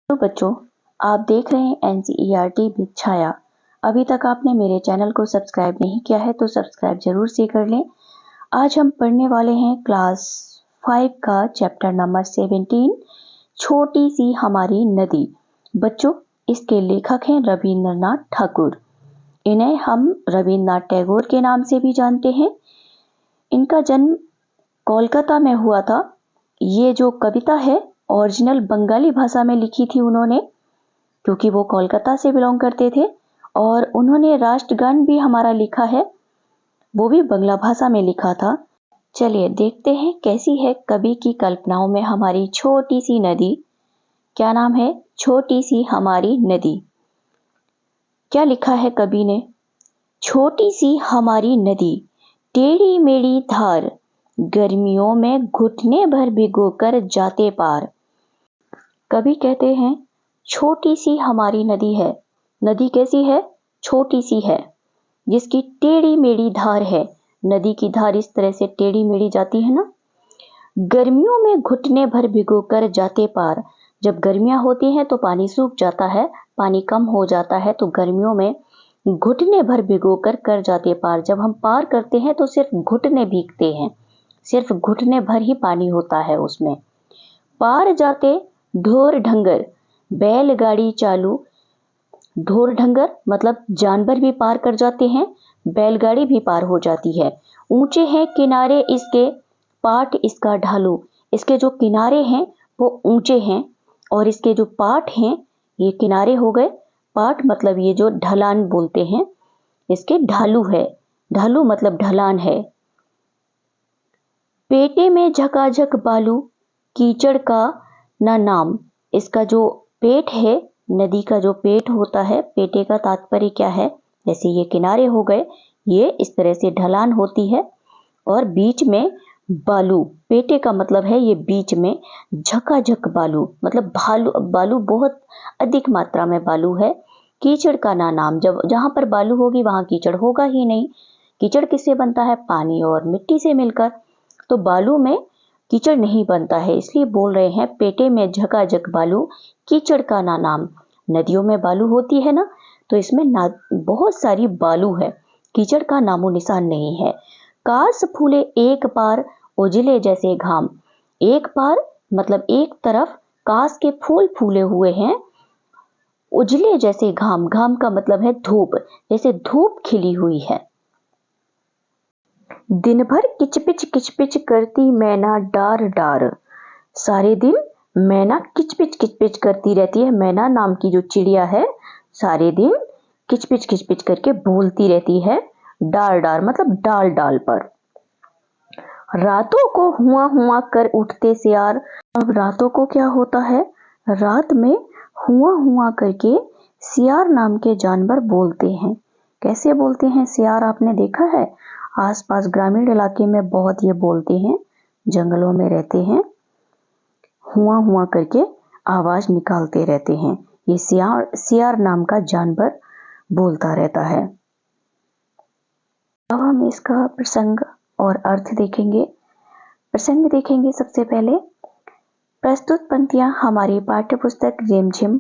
तो बच्चों, आप देख रहे हैं एनसीईआरटी विद छाया। अभी तक आपने मेरे चैनल को सब्सक्राइब नहीं किया है तो सब्सक्राइब जरूर से कर लें। आज हम पढ़ने वाले हैं क्लास 5 का चैप्टर नंबर 17, छोटी सी हमारी नदी। बच्चों, इसके लेखक हैं रविंद्रनाथ ठाकुर। इन्हें हम रविंद्रनाथ टैगोर के नाम से भी जानते हैं। इनका जन्म कोलकाता में हुआ था। ये जो कविता है ओरिजिनल बंगाली भाषा में लिखी थी उन्होंने, क्योंकि वो कोलकाता से बिलोंग करते थे। और उन्होंने राष्ट्रगान भी हमारा लिखा है, वो भी बंगला भाषा में लिखा था। चलिए देखते हैं कैसी है कवि की कल्पनाओं में हमारी छोटी सी नदी। क्या नाम है? छोटी सी हमारी नदी। क्या लिखा है कवि ने? छोटी सी हमारी नदी, टेढ़ी मेढ़ी धार, गर्मियों में घुटने भर भिगोकर जाते पार। कवि कहते हैं छोटी सी हमारी नदी है। नदी कैसी है? छोटी सी है, जिसकी टेढ़ी मेढ़ी धार है। नदी की धार इस तरह से टेढ़ी मेढ़ी जाती है ना। गर्मियों में घुटने भर भिगोकर जाते पार। जब गर्मियां होती हैं तो पानी सूख जाता है, पानी कम हो जाता है, तो गर्मियों में घुटने भर भिगोकर कर जाते पार। जब हम पार करते हैं तो सिर्फ घुटने भीगते हैं, सिर्फ घुटने भर ही पानी होता है उसमें। पार जाते ढोर ढंगर, बैलगाड़ी चालू। ढोर ढंगर मतलब जानवर भी पार कर जाते हैं, बैलगाड़ी भी पार हो जाती है। ऊंचे हैं किनारे इसके, पाट इसका ढालू। इसके जो किनारे हैं वो ऊंचे हैं और इसके जो पाट हैं, ये किनारे हो गए, पाट मतलब ये जो ढलान बोलते हैं, इसके ढालू है। ढालू मतलब ढलान है। पेटे में झकाझक बालू, कीचड़ का न नाम। इसका जो पेट है, नदी का जो पेट होता है, पेटे का तात्पर्य क्या है? जैसे ये किनारे हो गए, ये इस तरह से ढलान होती है और बीच में बालू। पेटे का मतलब है ये बीच में, झकाझक बालू मतलब बालू बहुत अधिक मात्रा में बालू है। कीचड़ का ना नाम, जब जहां पर बालू होगी वहां कीचड़ होगा ही नहीं। कीचड़ किससे बनता है? पानी और मिट्टी से मिलकर। तो बालू में कीचड़ नहीं बनता है, इसलिए बोल रहे हैं पेटे में झकाझक बालू, कीचड़ का ना नाम। नदियों में बालू होती है ना, तो इसमें ना बहुत सारी बालू है, कीचड़ का नामो निशान नहीं है। कास फूले एक पार, उजले जैसे घाम। एक पार मतलब एक तरफ कास के फूल फूले हुए हैं, उजले जैसे घाम। घाम का मतलब है धूप, जैसे धूप खिली हुई है। दिन भर किचपिच किचपिच करती मैना डार डार। सारे दिन मैना किचपिच किचपिच करती रहती है। मैना नाम की जो चिड़िया है, सारे दिन किचपिच किचपिच करके बोलती रहती है। डार डार मतलब डाल डाल पर। रातों को हुआ हुआ कर उठते सियार। अब रातों को क्या होता है? रात में हुआ हुआ करके सियार नाम के जानवर बोलते हैं। कैसे बोलते हैं सियार? आपने देखा है आसपास ग्रामीण इलाके में बहुत ये बोलते हैं, जंगलों में रहते हैं, हुआ हुआ करके आवाज निकालते रहते हैं। ये सियार नाम का जानवर बोलता रहता है। अब हम इसका प्रसंग और अर्थ देखेंगे। प्रसंग देखेंगे सबसे पहले। प्रस्तुत पंक्तियां हमारी पाठ्यपुस्तक रिमझिम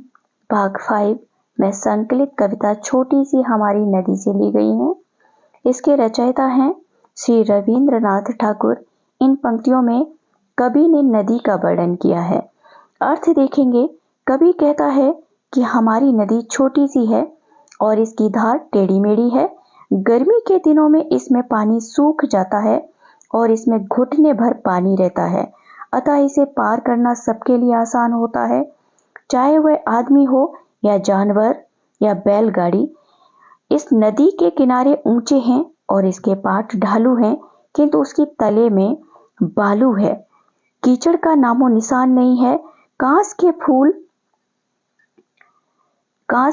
भाग 5 में संकलित कविता छोटी सी हमारी नदी से ली गई हैं। इसके रचयिता हैं श्री रविंद्रनाथ ठाकुर। इन पंक्तियों में कवि ने नदी का वर्णन किया है। अर्थ देखेंगे। कवि कहता है कि हमारी नदी छोटी सी है और इसकी धार टेढ़ी मेढ़ी है। गर्मी के दिनों में इसमें पानी सूख जाता है और इसमें घुटने भर पानी रहता है, अतः इसे पार करना सबके लिए आसान होता है, चाहे वह आदमी हो या जानवर या बैलगाड़ी। इस नदी के किनारे ऊंचे हैं और इसके पाट ढालू हैं, किंतु उसकी तले में बालू है। कीचड़ का नामो निशान नहीं है। कांस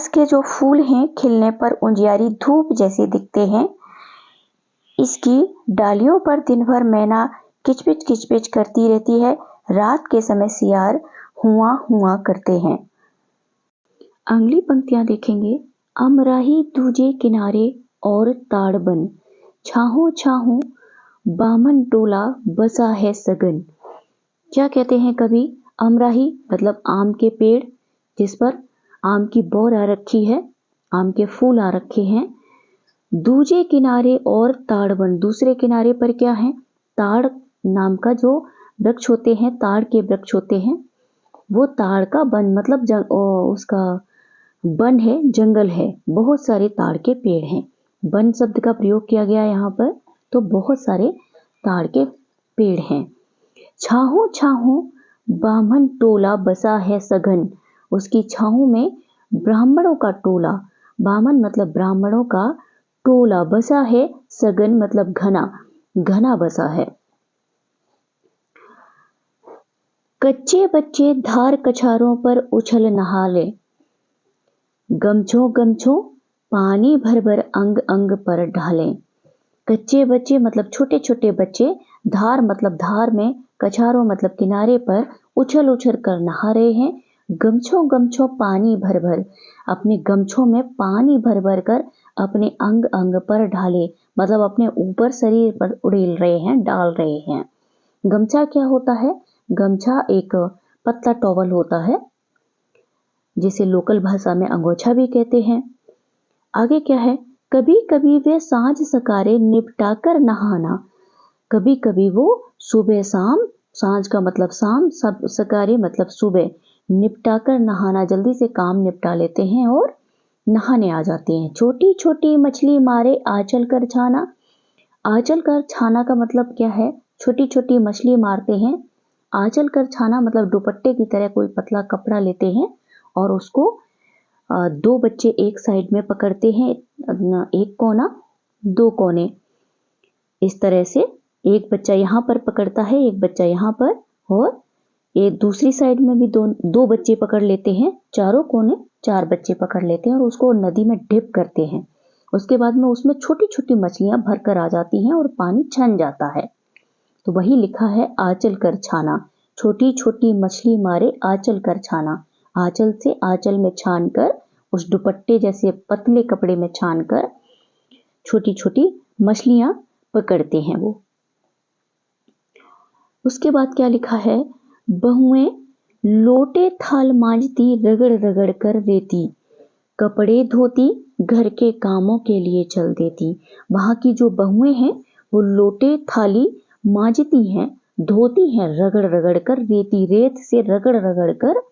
के जो फूल हैं खिलने पर उजियारी धूप जैसे दिखते हैं। इसकी डालियों पर दिन भर मैना किचपिच किचपिच करती रहती है। रात के समय सियार हुआ हुआ करते हैं। अगली पंक्तियां देखेंगे। अमराही दूजे किनारे और ताड़बन, छाहो छाहो बामन टोला बसा है सगन। क्या कहते हैं कवि? अमराही मतलब आम के पेड़ जिस पर आम की बोर आ रखी है, आम के फूल आ रखे हैं। दूजे किनारे और ताड़ वन, दूसरे किनारे पर क्या है, ताड़ नाम का जो वृक्ष होते हैं, ताड़ के वृक्ष होते हैं, वो ताड़ का वन मतलब उसका वन है, जंगल है, बहुत सारे ताड़ के पेड़ हैं। वन शब्द का प्रयोग किया गया यहाँ पर, तो बहुत सारे ताड़ के पेड़ हैं। छाहू छाहू बामन टोला बसा है सघन, उसकी छाहू में ब्राह्मणों का टोला, बामन मतलब ब्राह्मणों का टोला, बसा है सघन मतलब घना, घना बसा है। कच्चे बच्चे धार कछारों पर उछल नहाले, गमछों गमछों पानी भर भर अंग अंग पर ढाले। कच्चे बच्चे मतलब छोटे छोटे बच्चे, धार मतलब धार में, कछारों मतलब किनारे पर उछल उछल कर नहा रहे हैं। गमछों गमछों पानी भर भर, अपने गमछों में पानी भर भर कर अपने अंग अंग पर ढाले, मतलब अपने ऊपर शरीर पर उड़ेल रहे हैं, डाल रहे हैं। गमछा क्या होता है, गमछा एक पतला टॉवल होता है जिसे लोकल भाषा में अंगोछा भी कहते हैं। आगे क्या है, कभी कभी वे सांझ सकारे निपटाकर नहाना, कभी कभी वो सुबह शाम, सांझ का मतलब शाम, सब सकारे मतलब सुबह, निपटाकर नहाना, जल्दी से काम निपटा लेते हैं और नहाने आ जाते हैं। छोटी छोटी मछली मारे आंचल कर छाना, आंचल कर छाना का मतलब क्या है, छोटी छोटी मछली मारते हैं। आंचल कर छाना मतलब दुपट्टे की तरह कोई पतला कपड़ा लेते हैं और उसको दो बच्चे एक साइड में पकड़ते हैं, एक कोना दो कोने, इस तरह से एक बच्चा यहाँ पर पकड़ता है, एक बच्चा यहाँ पर, और एक दूसरी साइड में भी दो बच्चे पकड़ लेते हैं, चारों कोने चार बच्चे पकड़ लेते हैं और उसको नदी में डिप करते हैं। उसके बाद में उसमें छोटी छोटी मछलियां भरकर आ जाती हैं और पानी छन जाता है। तो वही लिखा है आंचल कर छाना, छोटी छोटी मछली मारे आंचल कर छाना, आंचल से आंचल में छान कर, उस दुपट्टे जैसे पतले कपड़े में छान कर छोटी छोटी मछलियां पकड़ते हैं वो। उसके बाद क्या लिखा है, बहुएं लोटे थाल मांजती रगड़ रगड़ कर रेती, कपड़े धोती घर के कामों के लिए चल देती। वहां की जो बहुएं हैं वो लोटे थाली मांजती हैं, धोती हैं रगड़ रगड़ कर रेती, रेत से रगड़ रगड़ कर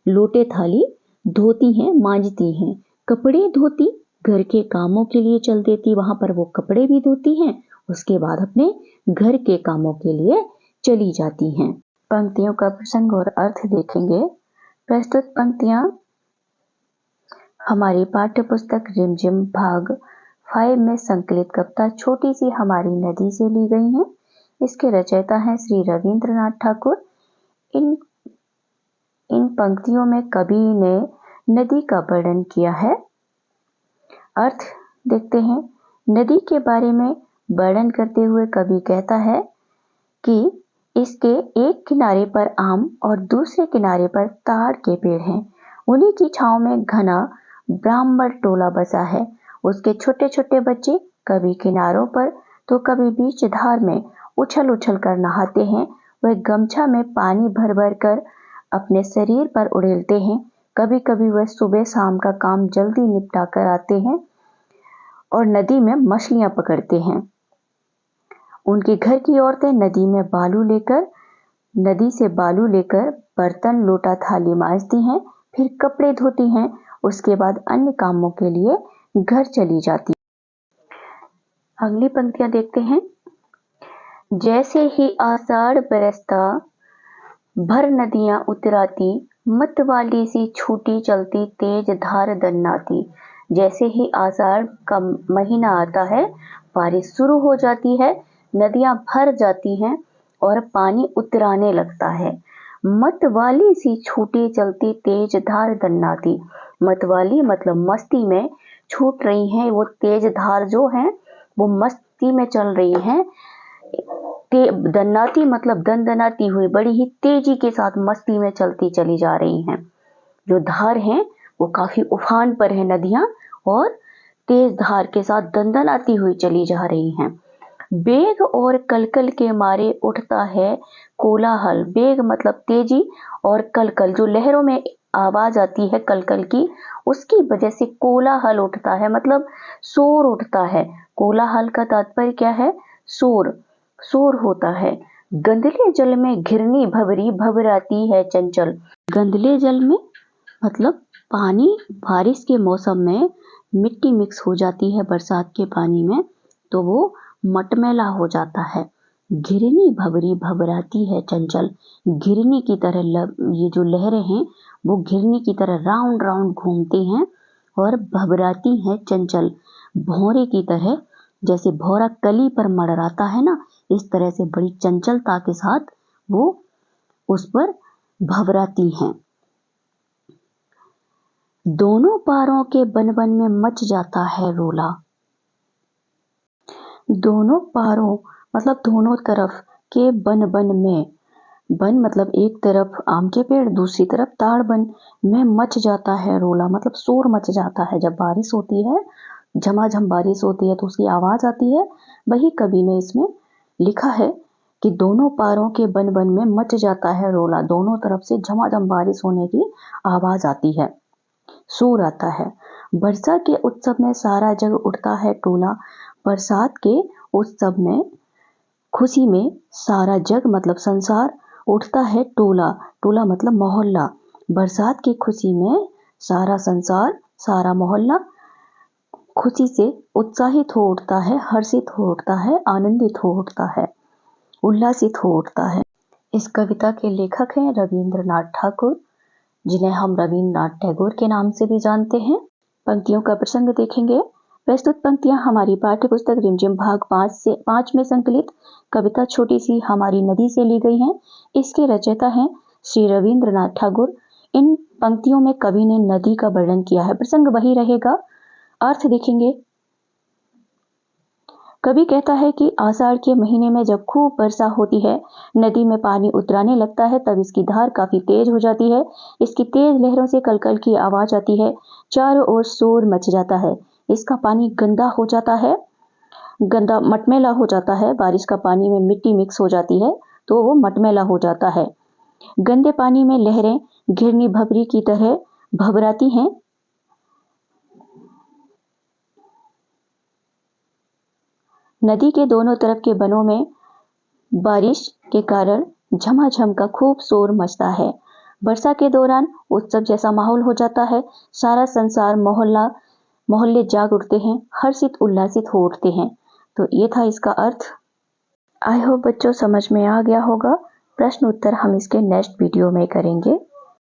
लोटे थाली धोती हैं, मांजती हैं। कपड़े धोती घर के कामों के लिए चल देती, वहां पर वो कपड़े भी धोती हैं, उसके बाद अपने घर के कामों के लिए चली जाती हैं। पंक्तियों का प्रसंग और अर्थ देखेंगे। प्रस्तुत पंक्तियां हमारी पाठ्य पुस्तक रिमझिम भाग 5 में संकलित कविता छोटी सी हमारी नदी से ली गई हैं। इसके रचयिता हैं श्री रविंद्रनाथ ठाकुर। इन पंक्तियों में कवि ने नदी का वर्णन किया है। अर्थ देखते हैं। नदी के बारे में वर्णन करते हुए कवि कहता है कि इसके एक किनारे पर आम और दूसरे किनारे पर ताड़ के पेड़ हैं। उन्हीं की छांव में घना ब्राह्मण टोला बसा है। उसके छोटे छोटे बच्चे कभी किनारों पर तो कभी बीच धार में उछल उछल कर नहाते हैं। वह गमछा में पानी भर भर कर अपने शरीर पर उड़ेलते हैं। कभी कभी वह सुबह शाम का काम जल्दी निपटा कर आते हैं और नदी में मछलियां पकड़ते हैं। उनके घर की औरतें नदी से बालू लेकर बर्तन लोटा थाली मांजती हैं, फिर कपड़े धोती हैं, उसके बाद अन्य कामों के लिए घर चली जाती। अगली पंक्तियां देखते हैं। जैसे ही आषाढ़ बरसता भर नदियां उतराती, मत वाली सी छूटी चलती तेज धार दन्नाती। जैसे ही आषाढ़ का महीना आता है, बारिश शुरू हो जाती है, नदियां भर जाती हैं और पानी उतराने लगता है। मत वाली सी छूटी चलती तेज धार दन्नाती, मत वाली मतलब मस्ती में छूट रही हैं, वो तेज धार जो है वो मस्ती में चल रही हैं। दन्नाती मतलब दनदनाती हुई, बड़ी ही तेजी के साथ मस्ती में चलती चली जा रही हैं। जो धार हैं वो काफी उफान पर है नदियां, और तेज धार के साथ दनदनाती हुई चली जा रही हैं। बेग और कलकल के मारे उठता है कोलाहल। बेग मतलब तेजी और कलकल जो लहरों में आवाज आती है कलकल की, उसकी वजह से कोलाहल उठता है, मतलब शोर उठता है। कोलाहल का तात्पर्य क्या है? शोर, शोर होता है। गंदले जल में घिरनी भंवरी भंवराती है चंचल। गंदले जल में मतलब पानी, बारिश के मौसम में मिट्टी मिक्स हो जाती है बरसात के पानी में, तो वो मटमैला हो जाता है। घिरनी भंवरी भंवराती है चंचल। घिरनी की तरह ये जो लहरें हैं वो घिरनी की तरह राउंड राउंड घूमती हैं और भंवराती हैं चंचल। भौरे की तरह, जैसे भौरा कली पर मंडराता है ना, इस तरह से बड़ी चंचलता के साथ वो उस पर भंवराती हैं। दोनों पारों के बन बन में मच जाता है रोला। दोनों पारों मतलब दोनों तरफ के बन बन में, बन मतलब एक तरफ आम के पेड़, दूसरी तरफ ताड़ बन में मच जाता है रोला, मतलब शोर मच जाता है। जब बारिश होती है, झमाझम बारिश होती है तो उसकी आवाज आती है। वही कवि ने इसमें लिखा है कि दोनों पारों के बन बन में मच जाता है रोला। दोनों तरफ से झमाझम बारिश होने की आवाज आती है, शोर आता है। वर्षा के उत्सव में सारा जग उठता है टोला। बरसात के उत्सव में, खुशी में सारा जग मतलब संसार उठता है टोला। टोला मतलब मोहल्ला। बरसात की खुशी में सारा संसार, सारा मोहल्ला खुशी से उत्साहित हो उठता है, हर्षित हो उठता है, आनंदित हो उठता है, उल्लासित हो उठता है। इस कविता के लेखक हैं रविंद्रनाथ ठाकुर, जिन्हें हम रविंद्रनाथ टैगोर के नाम से भी जानते हैं। पंक्तियों का प्रसंग देखेंगे। प्रस्तुत पंक्तियां हमारी पाठ्य पुस्तक रिमझिम भाग 5 में संकलित कविता छोटी सी हमारी नदी से ली गई हैं। इसके रचयिता हैं श्री रविंद्रनाथ ठाकुर। इन पंक्तियों में कवि ने नदी का वर्णन किया है। प्रसंग वही रहेगा, अर्थ देखेंगे। कवि कहता है कि आषाढ़ के महीने में जब खूब वर्षा होती है, नदी में पानी उतराने लगता है, तब इसकी धार काफी तेज हो जाती है। इसकी तेज लहरों से कलकल की आवाज आती है, चारों ओर शोर मच जाता है। इसका पानी गंदा हो जाता है, गंदा मटमैला हो जाता है। बारिश का पानी में मिट्टी मिक्स हो जाती है तो वो मटमैला हो जाता है। गंदे पानी में लहरें घिरनी भंवरी की तरह भंवराती हैं। नदी के दोनों तरफ के बनों में बारिश के कारण झमाझम का खूब शोर मचता है। वर्षा के दौरान उत्सव जैसा माहौल हो जाता है। सारा संसार, मोहल्ले जाग उठते हैं, हर्षित उल्लासित हो उठते हैं। तो ये था इसका अर्थ। आई होप बच्चों समझ में आ गया होगा। प्रश्न उत्तर हम इसके नेक्स्ट वीडियो में करेंगे।